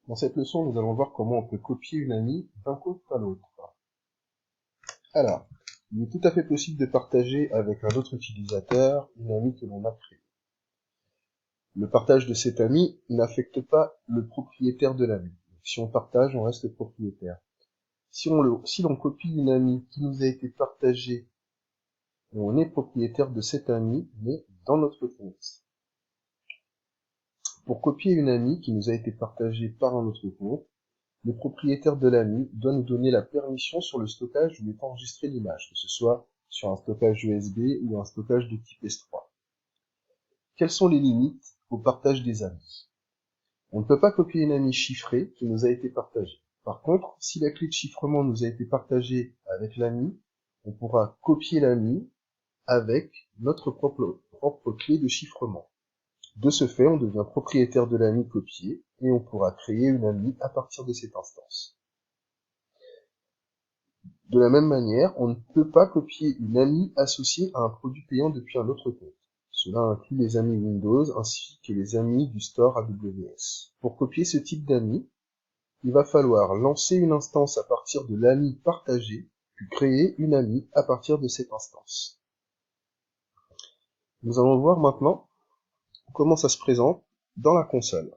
Dans cette leçon, nous allons voir comment on peut copier une amie d'un compte à l'autre. Alors, il est tout à fait possible de partager avec un autre utilisateur une amie que l'on a créée. Le partage de cette amie n'affecte pas le propriétaire de l'amie. Si on partage, on reste propriétaire. Si l'on copie une amie qui nous a été partagée, on est propriétaire de cette amie, mais dans notre compte. Pour copier une amie qui nous a été partagée par un autre compte, le propriétaire de l'ami doit nous donner la permission sur le stockage où est enregistrée l'image, que ce soit sur un stockage USB ou un stockage de type S3. Quelles sont les limites au partage des amis? On ne peut pas copier une amie chiffrée qui nous a été partagée. Par contre, si la clé de chiffrement nous a été partagée avec l'ami, on pourra copier l'ami avec notre propre clé de chiffrement. De ce fait, on devient propriétaire de l'ami copié et on pourra créer une amie à partir de cette instance. De la même manière, on ne peut pas copier une amie associée à un produit payant depuis un autre compte. Cela inclut les amis Windows ainsi que les amis du store AWS. Pour copier ce type d'ami, il va falloir lancer une instance à partir de l'ami partagé, puis créer une amie à partir de cette instance. Nous allons voir maintenant comment ça se présente dans la console.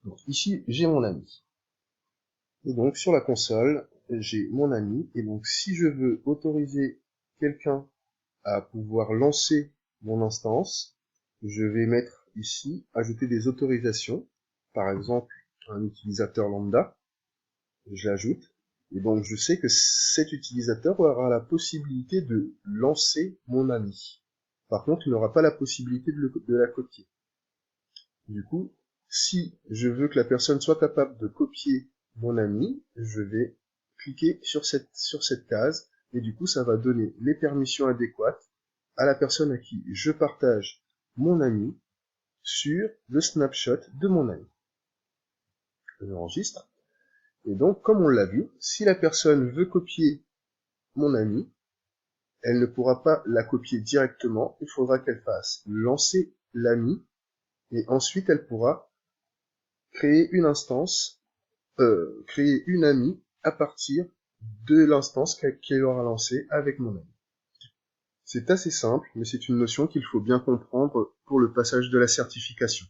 Donc ici, j'ai mon ami. Et donc sur la console, j'ai mon ami. Et donc si je veux autoriser quelqu'un à pouvoir lancer mon instance, je vais mettre ici, ajouter des autorisations. Par exemple, un utilisateur lambda. Je l'ajoute. Et donc je sais que cet utilisateur aura la possibilité de lancer mon ami. Par contre, il n'aura pas la possibilité de la copier. Du coup, si je veux que la personne soit capable de copier mon ami, je vais cliquer sur cette case, et du coup, ça va donner les permissions adéquates à la personne à qui je partage mon ami sur le snapshot de mon ami. Je l'enregistre. Et donc, comme on l'a vu, si la personne veut copier mon ami, elle ne pourra pas la copier directement, il faudra qu'elle fasse lancer l'ami, et ensuite elle pourra créer une instance, créer une amie à partir de l'instance qu'elle aura lancée avec mon ami. C'est assez simple, mais c'est une notion qu'il faut bien comprendre pour le passage de la certification.